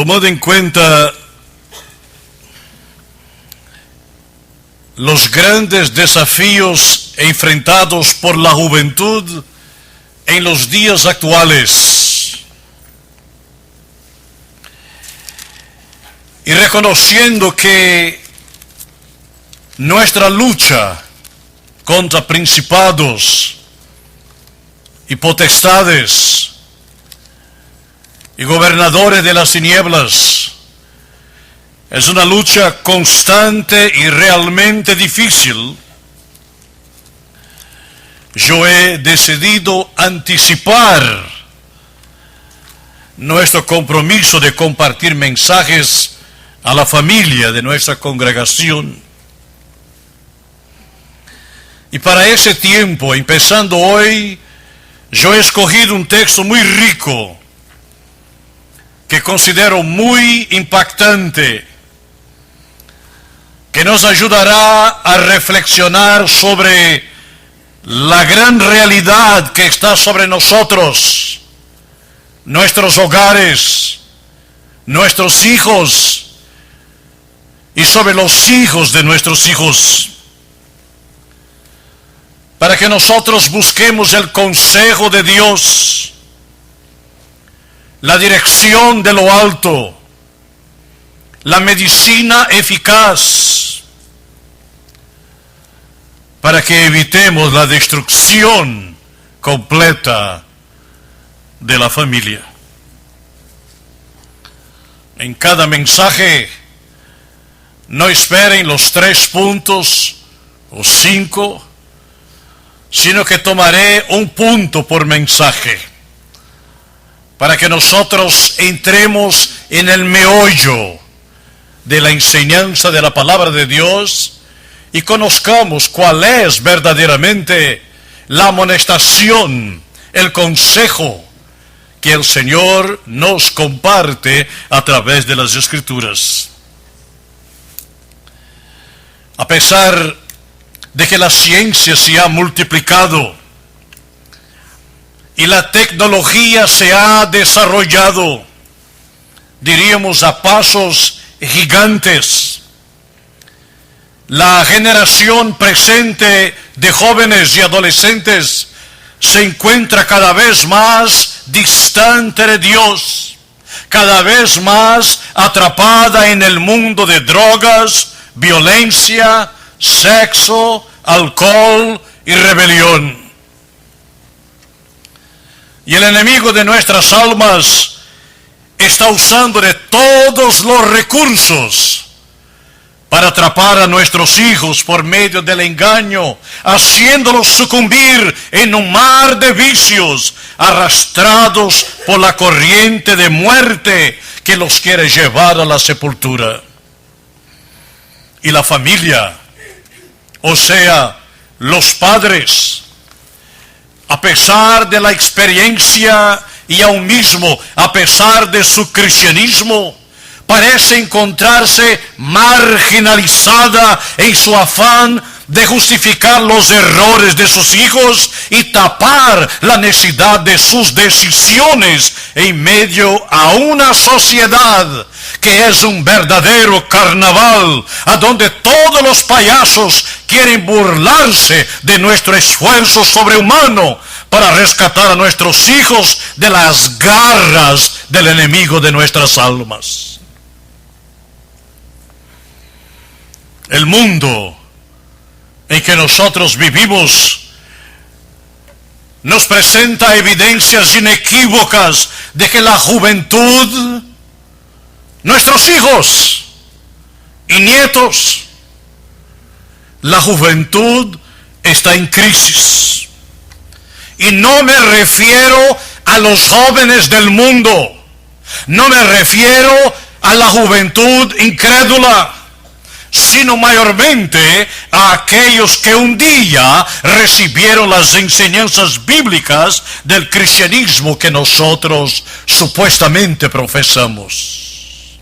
Tomando en cuenta los grandes desafíos enfrentados por la juventud en los días actuales y reconociendo que nuestra lucha contra principados y potestades y gobernadores de las tinieblas es una lucha constante y realmente difícil, yo he decidido anticipar nuestro compromiso de compartir mensajes a la familia de nuestra congregación. Y para ese tiempo, empezando hoy, yo he escogido un texto muy rico que considero muy impactante, que nos ayudará a reflexionar sobre la gran realidad que está sobre nosotros, nuestros hogares, nuestros hijos y sobre los hijos de nuestros hijos, para que nosotros busquemos el consejo de Dios, la dirección de lo alto, la medicina eficaz, para que evitemos la destrucción completa de la familia. En cada mensaje no esperen los 3 puntos o 5, sino que tomaré un punto por mensaje, para que nosotros entremos en el meollo de la enseñanza de la palabra de Dios y conozcamos cuál es verdaderamente la amonestación, el consejo que el Señor nos comparte a través de las Escrituras. A pesar de que la ciencia se ha multiplicado y la tecnología se ha desarrollado, diríamos a pasos gigantes, la generación presente de jóvenes y adolescentes se encuentra cada vez más distante de Dios, cada vez más atrapada en el mundo de drogas, violencia, sexo, alcohol y rebelión. Y el enemigo de nuestras almas está usando de todos los recursos para atrapar a nuestros hijos por medio del engaño, haciéndolos sucumbir en un mar de vicios, arrastrados por la corriente de muerte que los quiere llevar a la sepultura. Y la familia, o sea, los padres, a pesar de la experiencia y aún mismo a pesar de su cristianismo, parece encontrarse marginalizada en su afán de justificar los errores de sus hijos y tapar la necesidad de sus decisiones en medio a una sociedad que es un verdadero carnaval, a donde todos los payasos quieren burlarse de nuestro esfuerzo sobrehumano para rescatar a nuestros hijos de las garras del enemigo de nuestras almas. El mundo en que nosotros vivimos nos presenta evidencias inequívocas de que la juventud, nuestros hijos y nietos, la juventud está en crisis. Y no me refiero a los jóvenes del mundo, no me refiero a la juventud incrédula, sino mayormente a aquellos que un día recibieron las enseñanzas bíblicas del cristianismo que nosotros supuestamente profesamos.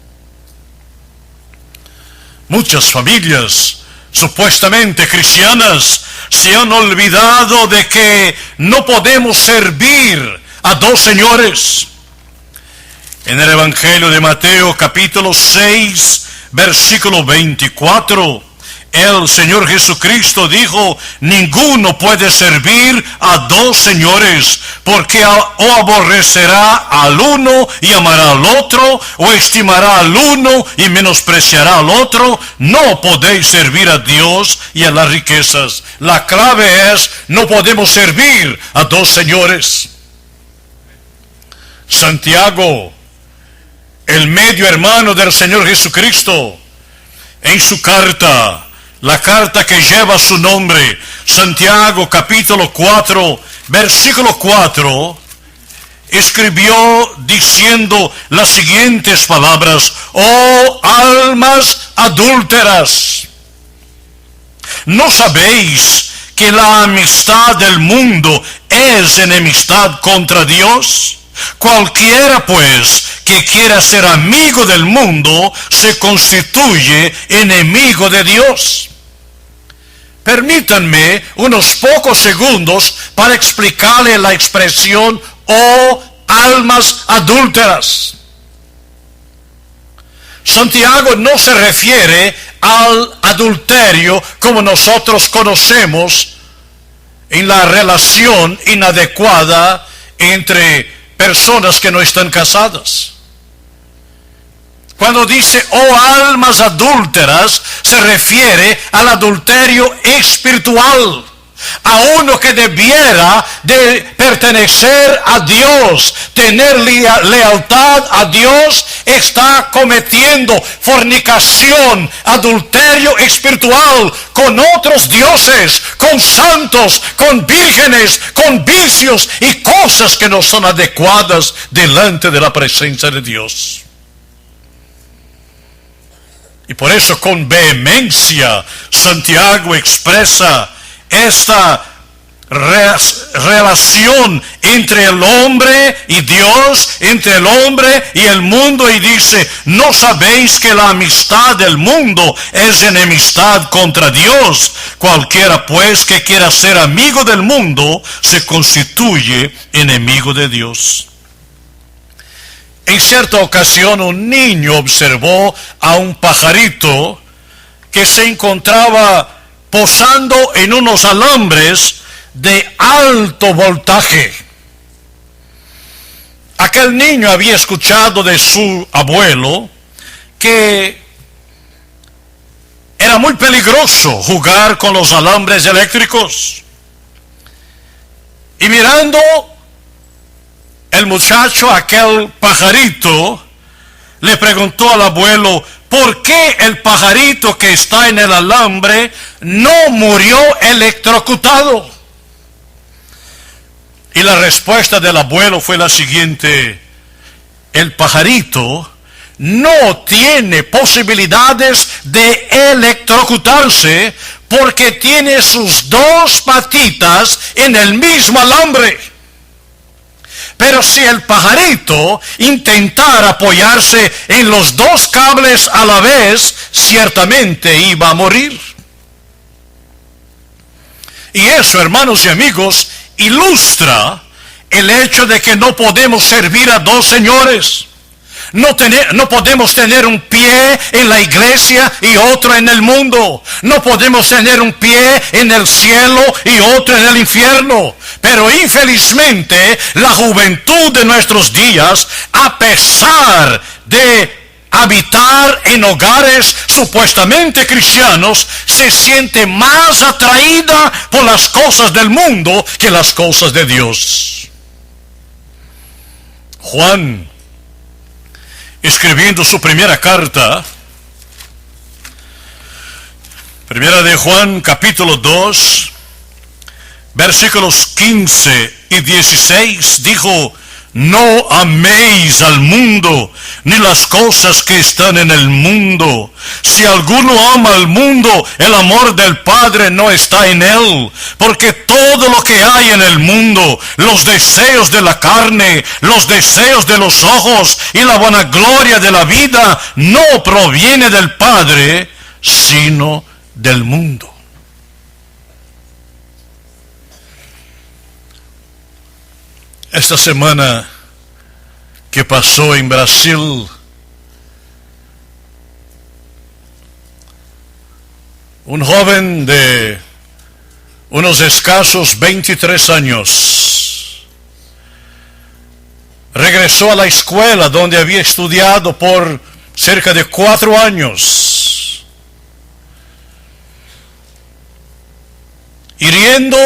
Muchas familias supuestamente cristianas se han olvidado de que no podemos servir a dos señores. En el Evangelio de Mateo, capítulo 6, versículo 24, el Señor Jesucristo dijo: ninguno puede servir a dos señores, porque o aborrecerá al uno y amará al otro, o estimará al uno y menospreciará al otro. No podéis servir a Dios y a las riquezas. La clave es: no podemos servir a dos señores. Santiago, el medio hermano del Señor Jesucristo, en su carta, la carta que lleva su nombre, Santiago capítulo 4, versículo 4, escribió diciendo las siguientes palabras: oh almas adúlteras, ¿no sabéis que la amistad del mundo es enemistad contra Dios? Cualquiera pues que quiera ser amigo del mundo se constituye enemigo de Dios. Permítanme unos pocos segundos para explicarle la expresión "oh almas adúlteras". Santiago no se refiere al adulterio como nosotros conocemos en la relación inadecuada entre personas que no están casadas. Cuando dice "oh almas adúlteras", se refiere al adulterio espiritual, a uno que debiera de pertenecer a Dios, tener lealtad a Dios, está cometiendo fornicación, adulterio espiritual con otros dioses, con santos, con vírgenes, con vicios y cosas que no son adecuadas delante de la presencia de Dios. Y por eso con vehemencia Santiago expresa esta relación entre el hombre y Dios, entre el hombre y el mundo, y dice: ¿no sabéis que la amistad del mundo es enemistad contra Dios? Cualquiera pues que quiera ser amigo del mundo se constituye enemigo de Dios. En cierta ocasión un niño observó a un pajarito que se encontraba posando en unos alambres de alto voltaje. Aquel niño había escuchado de su abuelo que era muy peligroso jugar con los alambres eléctricos. Y mirando el muchacho, aquel pajarito, le preguntó al abuelo: ¿por qué el pajarito que está en el alambre no murió electrocutado? Y la respuesta del abuelo fue la siguiente: el pajarito no tiene posibilidades de electrocutarse porque tiene sus dos patitas en el mismo alambre. Pero si el pajarito intentara apoyarse en los dos cables a la vez, ciertamente iba a morir. Y eso, hermanos y amigos, ilustra el hecho de que no podemos servir a dos señores. No podemos tener un pie en la iglesia y otro en el mundo. No podemos tener un pie en el cielo y otro en el infierno. Pero infelizmente la juventud de nuestros días, a pesar de habitar en hogares supuestamente cristianos, se siente más atraída por las cosas del mundo que las cosas de Dios. Juan, escribiendo su primera carta, primera de Juan capítulo 2, versículos 15 y 16, dijo: no améis al mundo, ni las cosas que están en el mundo. Si alguno ama al mundo, el amor del Padre no está en él. Porque todo lo que hay en el mundo, los deseos de la carne, los deseos de los ojos y la vanagloria de la vida, no proviene del Padre, sino del mundo. Esta semana que pasó en Brasil. Un joven de unos escasos 23 años regresó a la escuela donde había estudiado por cerca de 4 años, hiriendo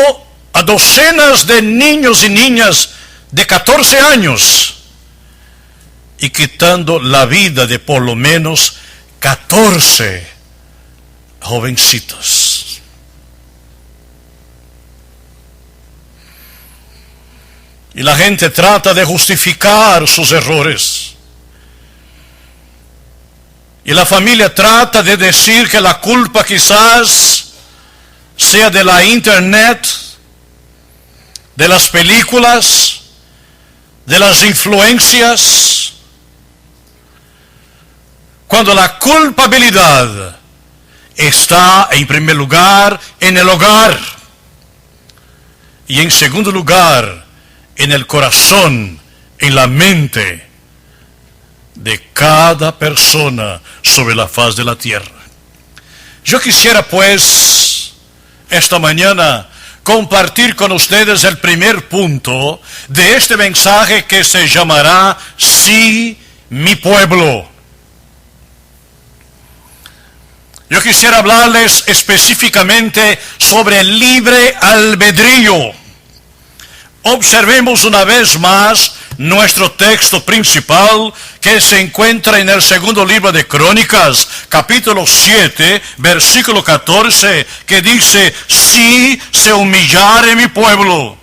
a docenas de niños y niñas de 14 años y quitando la vida de por lo menos 14 jovencitos. Y la gente trata de justificar sus errores. Y la familia trata de decir que la culpa quizás sea de la internet, de las películas, de las influencias, cuando la culpabilidad está en primer lugar en el hogar y en segundo lugar en el corazón, en la mente de cada persona sobre la faz de la tierra. Yo quisiera pues esta mañana compartir con ustedes el primer punto de este mensaje que se llamará Sí, mi pueblo. Yo quisiera hablarles específicamente sobre el libre albedrío. Observemos una vez más nuestro texto principal que se encuentra en el segundo libro de Crónicas, capítulo 7, versículo 14, que dice: si se humillare mi pueblo,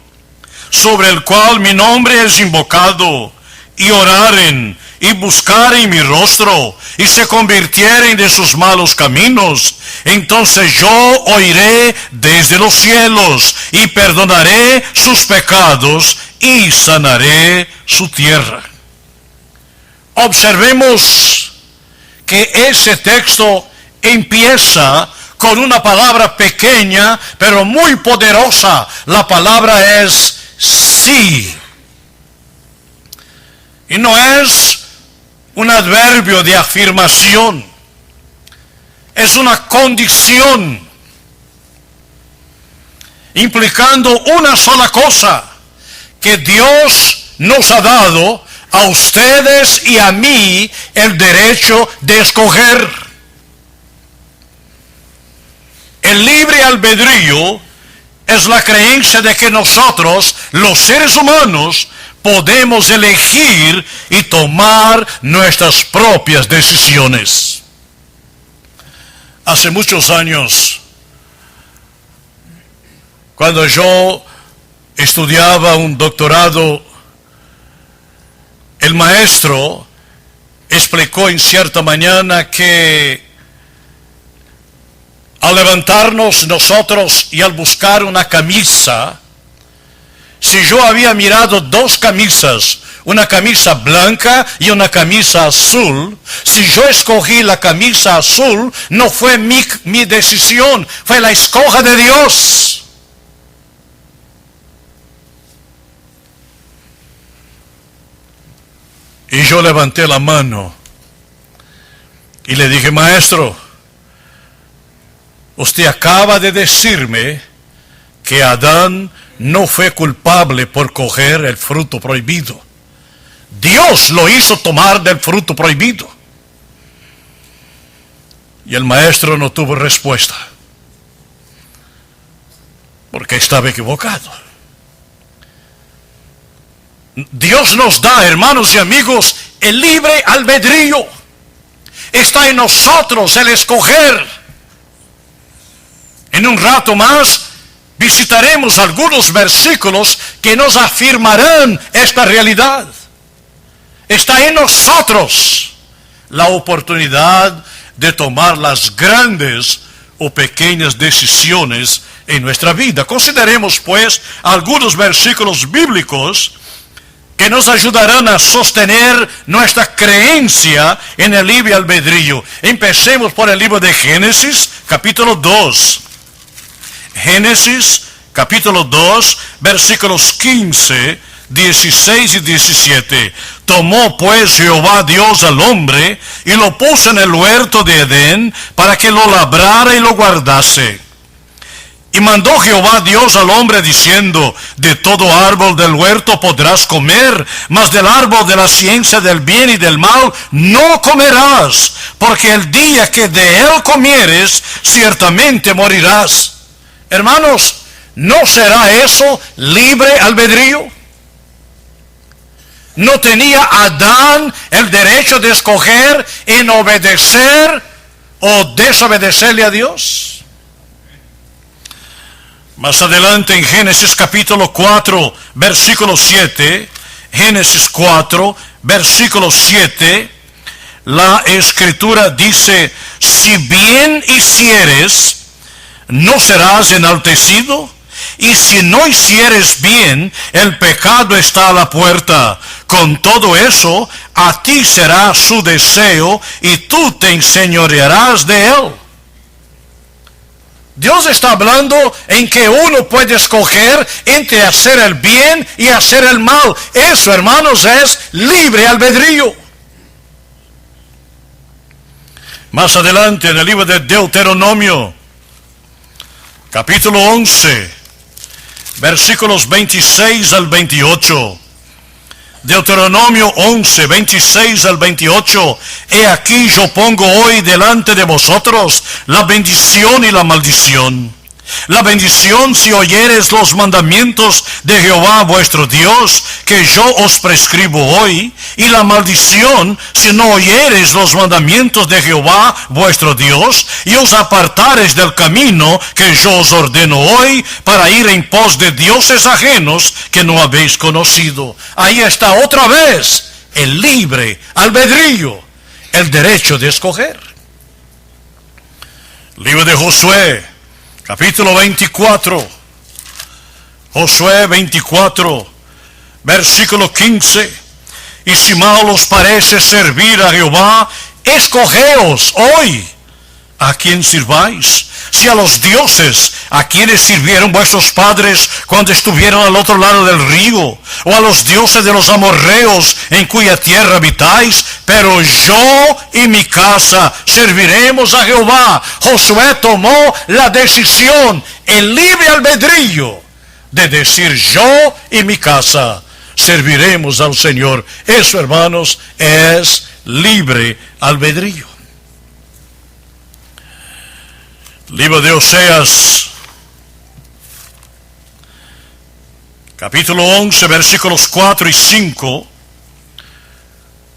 sobre el cual mi nombre es invocado, y oraren, y buscaren mi rostro, y se convirtieren de sus malos caminos, entonces yo oiré desde los cielos, y perdonaré sus pecados, y sanaré su tierra. Observemos que ese texto empieza con una palabra pequeña, pero muy poderosa. La palabra es sí. Y no es un adverbio de afirmación, es una condición, implicando una sola cosa: que Dios nos ha dado a ustedes y a mí el derecho de escoger. El libre albedrío es la creencia de que nosotros, los seres humanos, podemos elegir y tomar nuestras propias decisiones. Hace muchos años, cuando yo estudiaba un doctorado, el maestro explicó en cierta mañana que al levantarnos nosotros y al buscar una camisa, si yo había mirado 2 camisas, una camisa blanca y una camisa azul, si yo escogí la camisa azul, no fue mi decisión, fue la escoja de Dios. Y yo levanté la mano y le dije: maestro, usted acaba de decirme que Adán no fue culpable por coger el fruto prohibido. Dios lo hizo tomar del fruto prohibido. Y el maestro no tuvo respuesta, porque estaba equivocado. Dios nos da, hermanos y amigos, el libre albedrío. Está en nosotros el escoger. En un rato más visitaremos algunos versículos que nos afirmarán esta realidad. Está en nosotros la oportunidad de tomar las grandes o pequeñas decisiones en nuestra vida. Consideremos pues algunos versículos bíblicos que nos ayudarán a sostener nuestra creencia en el libre albedrío. Empecemos por el libro de Génesis, capítulo 2. Génesis, capítulo 2, versículos 15 16 y 17. Tomó pues Jehová Dios al hombre y lo puso en el huerto de Edén para que lo labrara y lo guardase. Y mandó Jehová Dios al hombre diciendo, de todo árbol del huerto podrás comer, mas del árbol de la ciencia del bien y del mal no comerás, porque el día que de él comieres, ciertamente morirás. Hermanos, ¿no será eso libre albedrío? ¿No tenía Adán el derecho de escoger en obedecer o desobedecerle a Dios? Más adelante en Génesis capítulo 4, versículo 7, Génesis 4, versículo 7, la Escritura dice, si bien hicieres, no serás enaltecido, y si no hicieres bien, el pecado está a la puerta. Con todo eso, a ti será su deseo, y tú te enseñorearás de él. Dios está hablando en que uno puede escoger entre hacer el bien y hacer el mal. Eso, hermanos, es libre albedrío. Más adelante en el libro de Deuteronomio, capítulo 11, versículos 26 al 28. Deuteronomio 11, 26 al 28. He aquí yo pongo hoy delante de vosotros la bendición y la maldición. La bendición si oyeres los mandamientos de Jehová vuestro Dios, que yo os prescribo hoy, y la maldición si no oyeres los mandamientos de Jehová vuestro Dios, y os apartares del camino que yo os ordeno hoy, para ir en pos de dioses ajenos que no habéis conocido. Ahí está otra vez el libre albedrío, el derecho de escoger. Libro de Josué, capítulo 24, Josué 24, versículo 15. Y si mal os parece servir a Jehová, escogeos hoy a quien sirváis. Si a los dioses a quienes sirvieron vuestros padres cuando estuvieron al otro lado del río, o a los dioses de los amorreos en cuya tierra habitáis, pero yo y mi casa serviremos a Jehová. Josué tomó la decisión, el libre albedrío, de decir yo y mi casa serviremos al Señor. Eso, hermanos, es libre albedrío. Libro de Oseas, capítulo 11, versículos 4 y 5.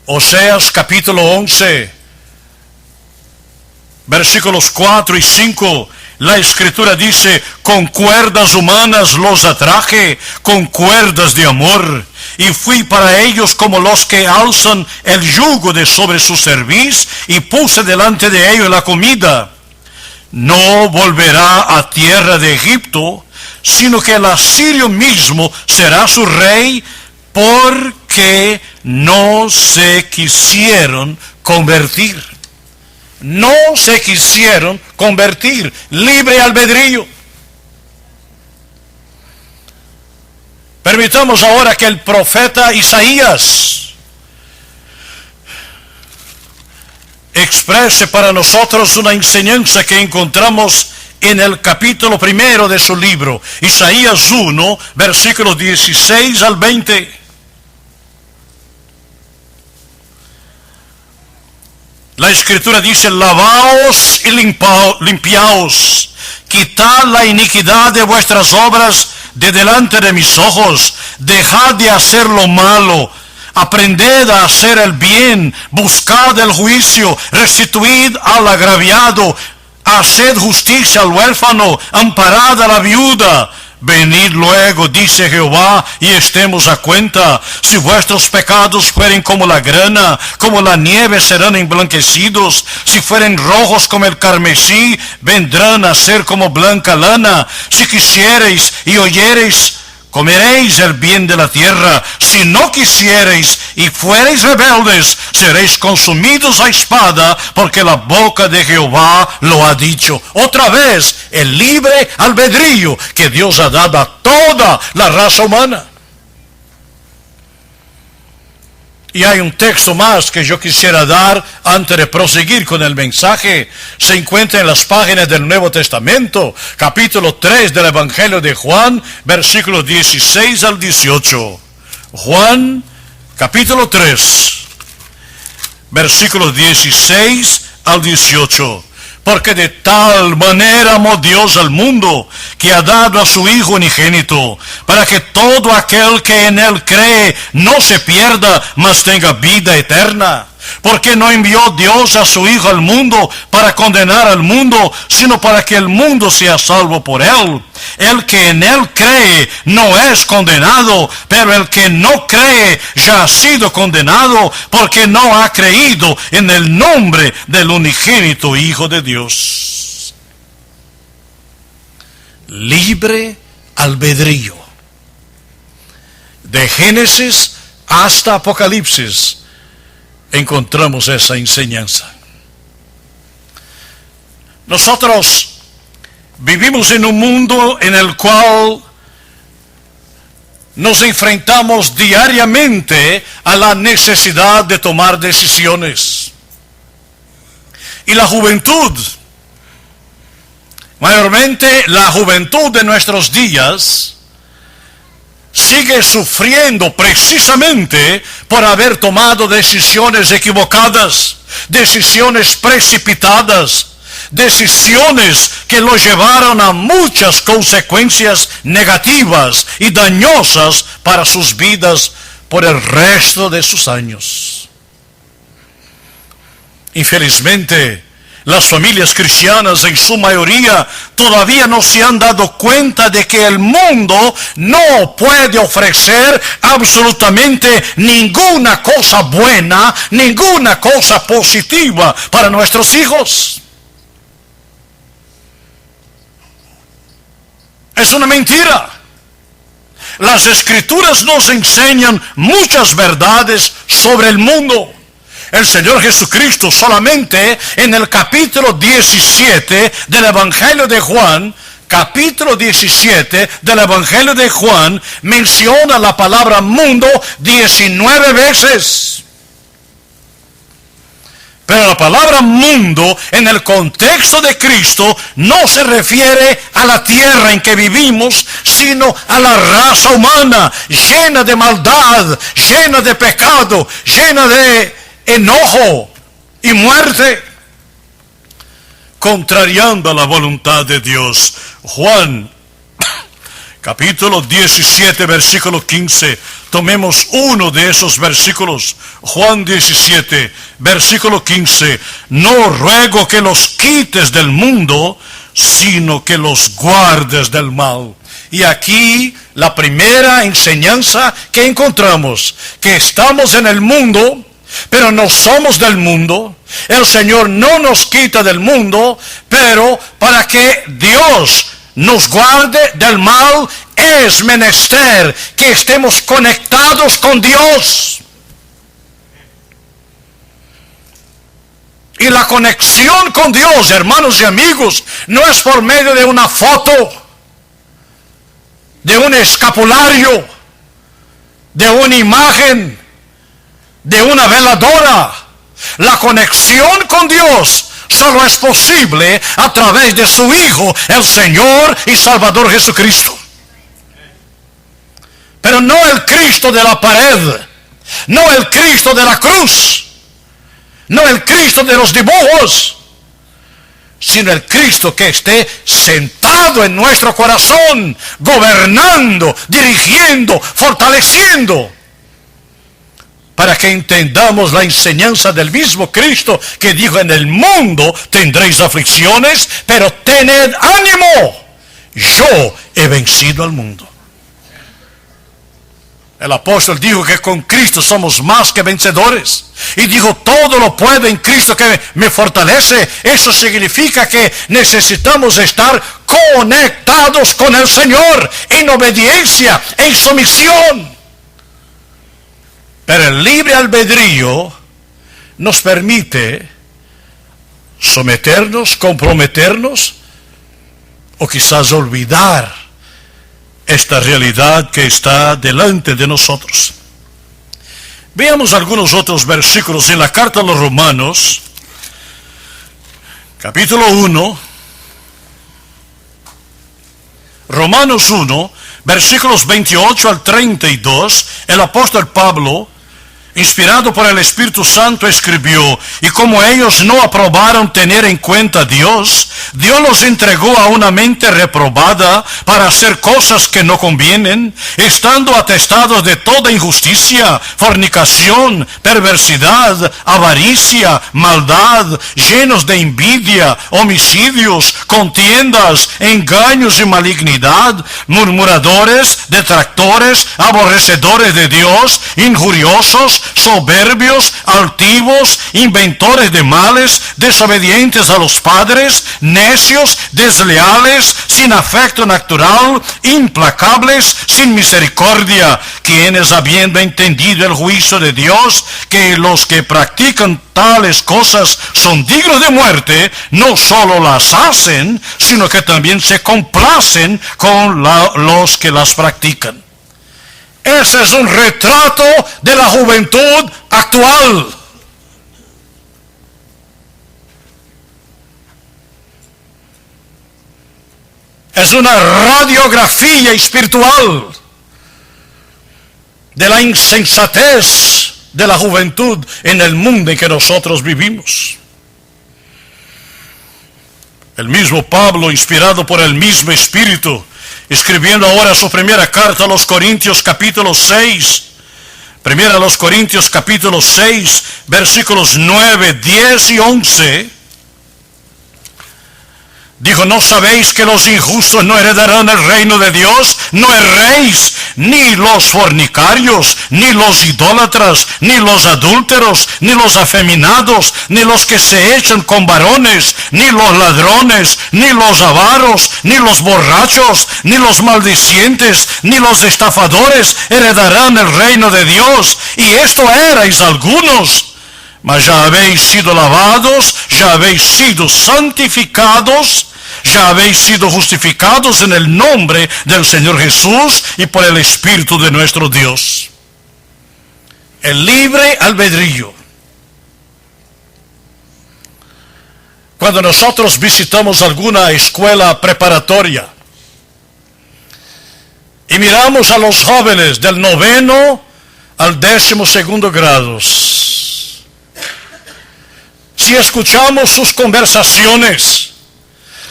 Oseas, capítulo 11, versículos 4 y 5. La Escritura dice, con cuerdas humanas los atraje, con cuerdas de amor, y fui para ellos como los que alzan el yugo de sobre su cerviz, y puse delante de ellos la comida. No volverá a tierra de Egipto, sino que el asirio mismo será su rey, porque no se quisieron convertir. No se quisieron convertir. Libre albedrío. Permitamos ahora que el profeta Isaías exprese para nosotros una enseñanza que encontramos en el capítulo 1 de su libro, Isaías 1, versículos 16 al 20. La Escritura dice, lavaos y limpiaos, quitad la iniquidad de vuestras obras de delante de mis ojos, dejad de hacer lo malo, aprended a hacer el bien, buscad el juicio, restituid al agraviado, haced justicia al huérfano, amparad a la viuda. Venid luego, dice Jehová, y estemos a cuenta. Si vuestros pecados fueren como la grana, como la nieve serán emblanquecidos. Si fueren rojos como el carmesí, vendrán a ser como blanca lana. Si quisiereis y oyereis, comeréis el bien de la tierra. Si no quisiereis y fuereis rebeldes, seréis consumidos a espada, porque la boca de Jehová lo ha dicho. Otra vez, el libre albedrío que Dios ha dado a toda la raza humana. Y hay un texto más que yo quisiera dar antes de proseguir con el mensaje. Se encuentra en las páginas del Nuevo Testamento, capítulo 3 del Evangelio de Juan, versículos 16 al 18. Juan, capítulo 3, versículos 16 al 18. Porque de tal manera amó Dios al mundo, que ha dado a su Hijo unigénito, para que todo aquel que en él cree no se pierda, mas tenga vida eterna. Porque no envió Dios a su Hijo al mundo para condenar al mundo, sino para que el mundo sea salvo por él. El que en él cree no es condenado, pero el que no cree ya ha sido condenado, porque no ha creído en el nombre del unigénito Hijo de Dios. Libre albedrío. De Génesis hasta Apocalipsis encontramos esa enseñanza. Nosotros vivimos en un mundo en el cual nos enfrentamos diariamente a la necesidad de tomar decisiones. Y la juventud, mayormente la juventud de nuestros días, sigue sufriendo precisamente por haber tomado decisiones equivocadas, decisiones precipitadas, decisiones que lo llevaron a muchas consecuencias negativas y dañosas para sus vidas por el resto de sus años. Infelizmente, las familias cristianas en su mayoría todavía no se han dado cuenta de que el mundo no puede ofrecer absolutamente ninguna cosa buena, ninguna cosa positiva para nuestros hijos. Es una mentira. Las Escrituras nos enseñan muchas verdades sobre el mundo. El Señor Jesucristo solamente en el capítulo 17 del Evangelio de Juan, capítulo 17 del Evangelio de Juan, menciona la palabra mundo 19 veces. Pero la palabra mundo en el contexto de Cristo no se refiere a la tierra en que vivimos, sino a la raza humana, llena de maldad, llena de pecado, llena de enojo y muerte, contrariando la voluntad de Dios. Juan, capítulo 17, versículo 15. Tomemos uno de esos versículos. Juan 17, versículo 15. No ruego que los quites del mundo, sino que los guardes del mal. Y aquí la primera enseñanza que encontramos, que estamos en el mundo, pero no somos del mundo. El Señor no nos quita del mundo, pero para que Dios nos guarde del mal, es menester que estemos conectados con Dios. Y la conexión con Dios, hermanos y amigos, no es por medio de una foto, de un escapulario, de una imagen, de una veladora. La conexión con Dios solo es posible a través de su Hijo, el Señor y Salvador Jesucristo. Pero no el Cristo de la pared, no el Cristo de la cruz, no el Cristo de los dibujos, sino el Cristo que esté sentado en nuestro corazón, gobernando, dirigiendo, fortaleciendo, para que entendamos la enseñanza del mismo Cristo que dijo: en el mundo tendréis aflicciones, pero tened ánimo, yo he vencido al mundo. El apóstol dijo que con Cristo somos más que vencedores. Y dijo: todo lo puedo en Cristo que me fortalece. Eso significa que necesitamos estar conectados con el Señor, en obediencia, en sumisión. Pero el libre albedrío nos permite someternos, comprometernos, o quizás olvidar esta realidad que está delante de nosotros. Veamos algunos otros versículos en la carta a los Romanos, capítulo 1, Romanos 1, versículos 28 al 32, el apóstol Pablo, inspirado por el Espíritu Santo, escribió: y como ellos no aprobaron tener en cuenta a Dios, Dios los entregó a una mente reprobada para hacer cosas que no convienen, estando atestados de toda injusticia, fornicación, perversidad, avaricia, maldad, llenos de envidia, homicidios, contiendas, engaños y malignidad, murmuradores, detractores, aborrecedores de Dios, injuriosos, soberbios, altivos, inventores de males, desobedientes a los padres, necios, desleales, sin afecto natural, implacables, sin misericordia, quienes, habiendo entendido el juicio de Dios, que los que practican tales cosas son dignos de muerte, no solo las hacen, sino que también se complacen con los que las practican. Ese es un retrato de la juventud actual. Es una radiografía espiritual de la insensatez de la juventud en el mundo en que nosotros vivimos. El mismo Pablo, inspirado por el mismo Espíritu, escribiendo ahora su primera carta a los Corintios capítulo 6, primera a los Corintios capítulo 6, versículos 9, 10 y 11, dijo: ¿no sabéis que los injustos no heredarán el reino de Dios? No erréis, ni los fornicarios, ni los idólatras, ni los adúlteros, ni los afeminados, ni los que se echan con varones, ni los ladrones, ni los avaros, ni los borrachos, ni los maldicientes, ni los estafadores heredarán el reino de Dios. Y esto erais algunos, mas ya habéis sido lavados, ya habéis sido santificados, ya habéis sido justificados en el nombre del Señor Jesús y por el Espíritu de nuestro Dios. El libre albedrío. Cuando nosotros visitamos alguna escuela preparatoria y miramos a los jóvenes del 9º al 12º grados, si escuchamos sus conversaciones,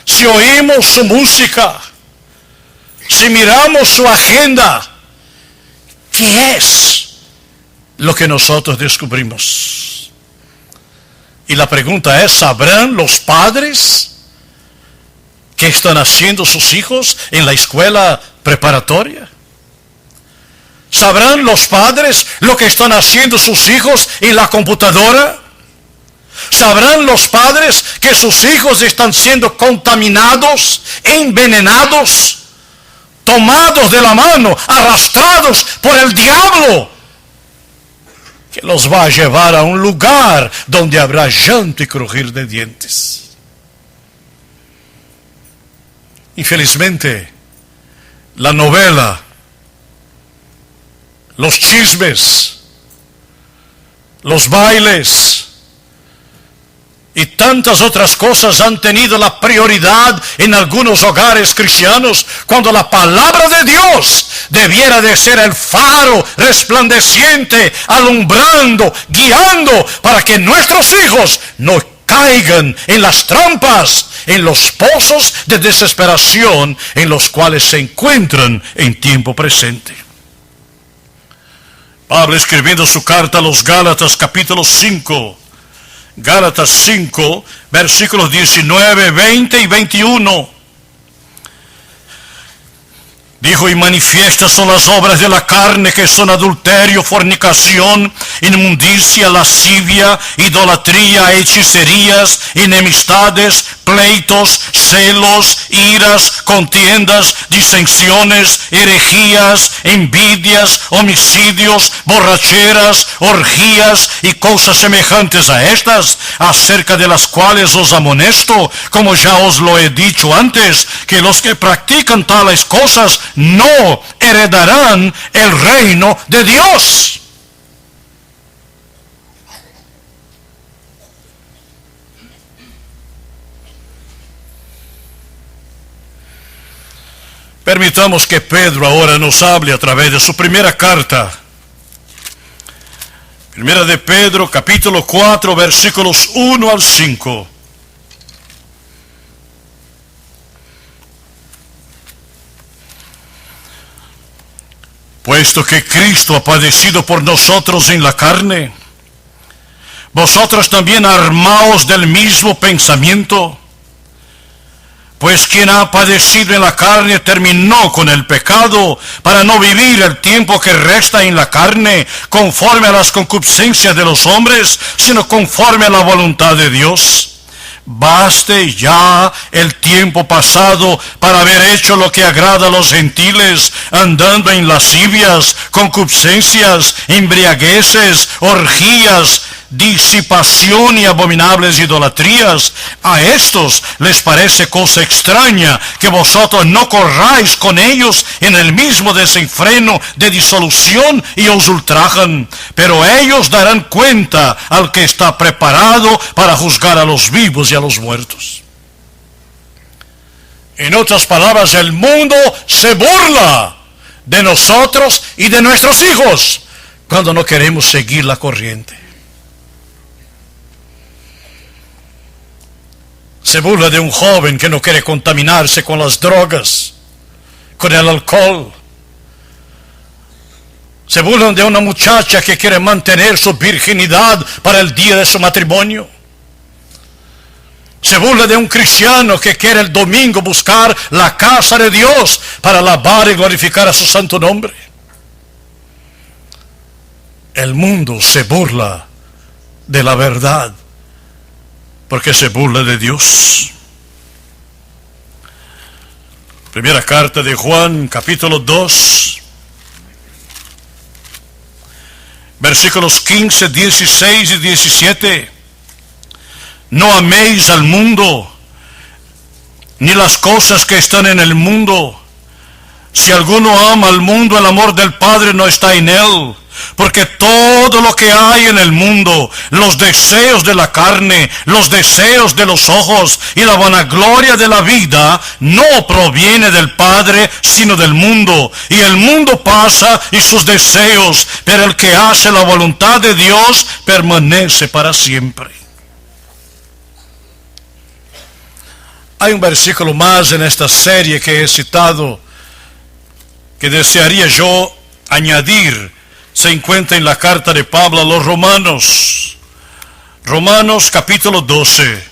si oímos su música, si miramos su agenda, ¿qué es lo que nosotros descubrimos? Y la pregunta es: ¿sabrán los padres qué están haciendo sus hijos en la escuela preparatoria? ¿Sabrán los padres lo que están haciendo sus hijos en la computadora? ¿Sabrán los padres que sus hijos están siendo contaminados, envenenados, tomados de la mano, arrastrados por el diablo, que los va a llevar a un lugar donde habrá llanto y crujir de dientes? Infelizmente, la novela, los chismes, los bailes y tantas otras cosas han tenido la prioridad en algunos hogares cristianos, cuando la palabra de Dios debiera de ser el faro resplandeciente, alumbrando, guiando, para que nuestros hijos no caigan en las trampas, en los pozos de desesperación en los cuales se encuentran en tiempo presente. Pablo, escribiendo su carta a los Gálatas capítulo 5, Gálatas 5, versículos 19, 20 y 21. Dijo: y manifiestas son las obras de la carne, que son adulterio, fornicación, inmundicia, lascivia, idolatría, hechicerías, enemistades, pleitos, celos, iras, contiendas, disensiones, herejías, envidias, homicidios, borracheras, orgías y cosas semejantes a estas, acerca de las cuales os amonesto, como ya os lo he dicho antes, que los que practican tales cosas no heredarán el reino de Dios. Permitamos que Pedro ahora nos hable a través de su primera carta. Primera de Pedro, capítulo 4, versículos 1 al 5. Puesto que Cristo ha padecido por nosotros en la carne, vosotros también armaos del mismo pensamiento. Pues quien ha padecido en la carne terminó con el pecado, para no vivir el tiempo que resta en la carne, conforme a las concupiscencias de los hombres, sino conforme a la voluntad de Dios. Baste ya el tiempo pasado para haber hecho lo que agrada a los gentiles, andando en lascivias, concupiscencias, embriagueces, orgías, disipación y abominables idolatrías. A estos les parece cosa extraña que vosotros no corráis con ellos en el mismo desenfreno de disolución y os ultrajan. Pero ellos darán cuenta al que está preparado para juzgar a los vivos y a los muertos. En otras palabras, el mundo se burla de nosotros y de nuestros hijos cuando no queremos seguir la corriente. Se burla de un joven que no quiere contaminarse con las drogas, con el alcohol. Se burlan de una muchacha que quiere mantener su virginidad para el día de su matrimonio. Se burla de un cristiano que quiere el domingo buscar la casa de Dios para alabar y glorificar a su santo nombre. El mundo se burla de la verdad, porque se burla de Dios. Primera carta de Juan, capítulo 2, versículos 15, 16 y 17. No améis al mundo, ni las cosas que están en el mundo. Si alguno ama al mundo, el amor del Padre no está en él. Porque todo lo que hay en el mundo, los deseos de la carne, los deseos de los ojos y la vanagloria de la vida, no proviene del Padre, sino del mundo. Y el mundo pasa y sus deseos, pero el que hace la voluntad de Dios permanece para siempre. Hay un versículo más en esta serie que he citado, que desearía yo añadir. Se encuentra en la carta de Pablo a los Romanos. Romanos capítulo 12.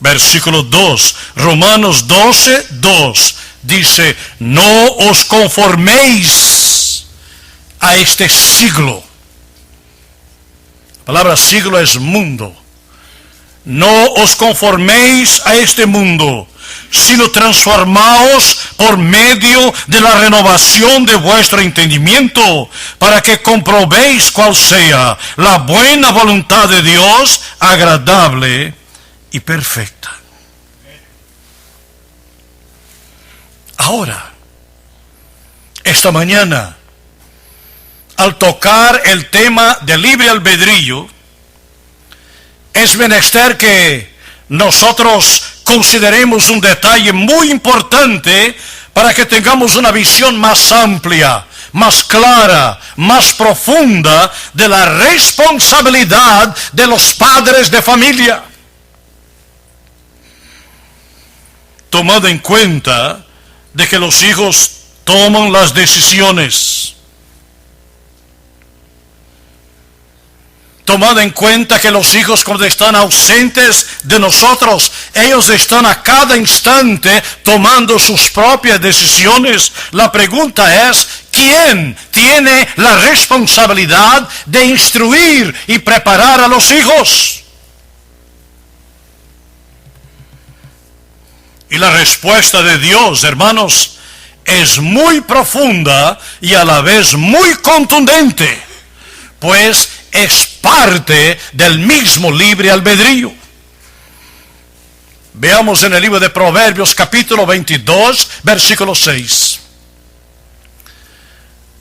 Versículo 2. Romanos 12, 2. Dice, no os conforméis a este siglo. La palabra siglo es mundo. No os conforméis a este mundo, sino transformaos por medio de la renovación de vuestro entendimiento, para que comprobéis cuál sea la buena voluntad de Dios, agradable y perfecta. Ahora, esta mañana, al tocar el tema del libre albedrío, es menester que nosotros consideremos un detalle muy importante para que tengamos una visión más amplia, más clara, más profunda de la responsabilidad de los padres de familia. Tomando en cuenta de que los hijos toman las decisiones. Tomando en cuenta que los hijos, cuando están ausentes de nosotros, ellos están a cada instante tomando sus propias decisiones. La pregunta es, ¿quién tiene la responsabilidad de instruir y preparar a los hijos? Y la respuesta de Dios, hermanos, es muy profunda y a la vez muy contundente, pues es parte del mismo libre albedrío. Veamos en el libro de Proverbios capítulo 22, versículo 6.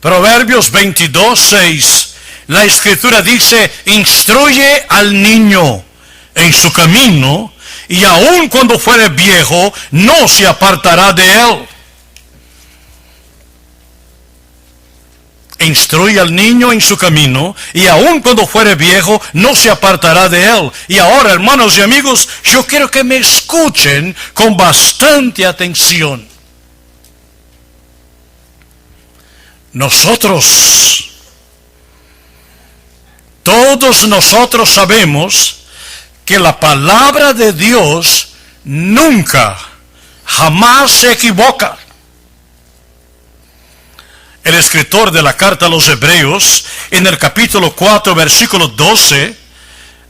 Proverbios 22, 6. La Escritura dice, instruye al niño en su camino, y aun cuando fuere viejo, no se apartará de él. Instruye al niño en su camino, y aun cuando fuere viejo, no se apartará de él. Y ahora, hermanos y amigos, yo quiero que me escuchen con bastante atención. Todos nosotros sabemos que la palabra de Dios nunca, jamás se equivoca. El escritor de la carta a los Hebreos, en el capítulo 4, versículo 12,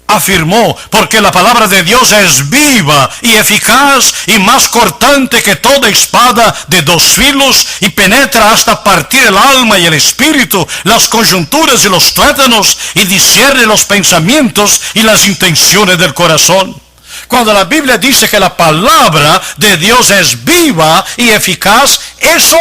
afirmó: porque la palabra de Dios es viva y eficaz y más cortante que toda espada de dos filos, y penetra hasta partir el alma y el espíritu, las coyunturas y los tuétanos, y discierne los pensamientos y las intenciones del corazón. Cuando la Biblia dice que la palabra de Dios es viva y eficaz, eso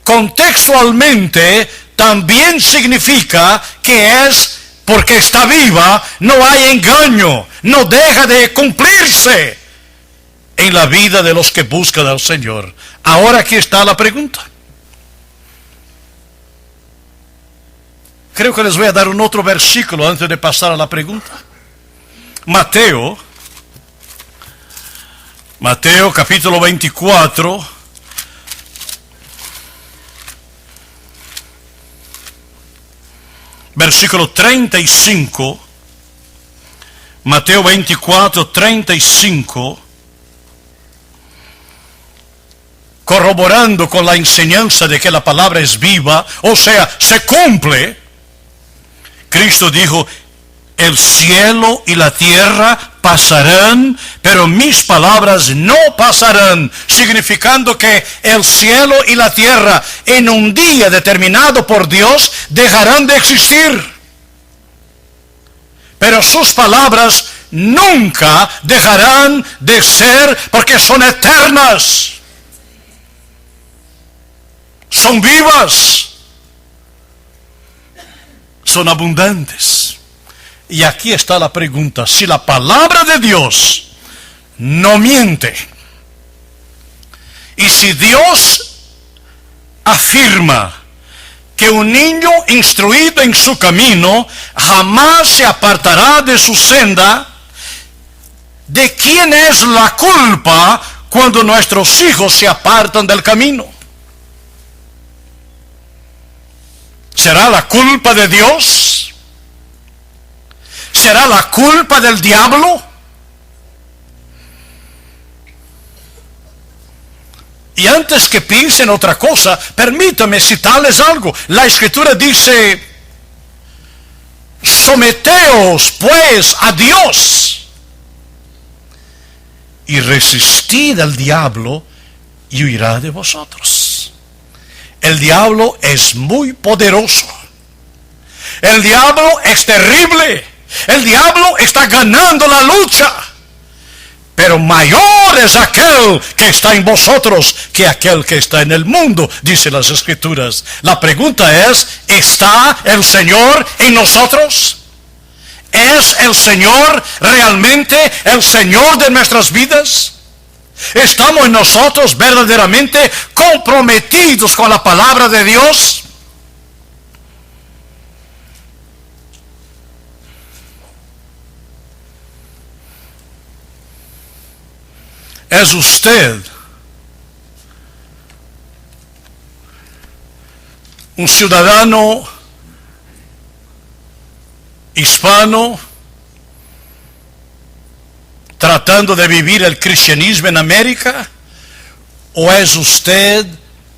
contextualmente también significa que es porque está viva, no hay engaño, no deja de cumplirse en la vida de los que buscan al Señor. Ahora aquí está la pregunta. Creo que les voy a dar un otro versículo antes de pasar a la pregunta. Mateo capítulo 24, versículo 35, Mateo 24, 35, corroborando con la enseñanza de que la palabra es viva, o sea, se cumple. Cristo dijo: el cielo y la tierra pasarán, pero mis palabras no pasarán, significando que el cielo y la tierra en un día determinado por Dios dejarán de existir. Pero sus palabras nunca dejarán de ser, porque son eternas, son vivas, son abundantes. Y aquí está la pregunta: si la palabra de Dios no miente, y si Dios afirma que un niño instruido en su camino jamás se apartará de su senda, ¿de quién es la culpa cuando nuestros hijos se apartan del camino? ¿Será la culpa de Dios? ¿Será la culpa del diablo? Y antes que piensen otra cosa, permítame citarles algo. La Escritura dice: someteos pues a Dios y resistid al diablo y huirá de vosotros. El diablo es muy poderoso. El diablo es terrible. El diablo está ganando la lucha. Pero mayor es aquel que está en vosotros que aquel que está en el mundo, dice las Escrituras. La pregunta es: ¿está el Señor en nosotros? ¿Es el Señor realmente el Señor de nuestras vidas? ¿Estamos nosotros verdaderamente comprometidos con la palabra de Dios? ¿Es usted un ciudadano hispano tratando de vivir el cristianismo en América? ¿O es usted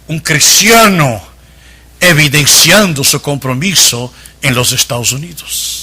un cristiano evidenciando su compromiso en los Estados Unidos?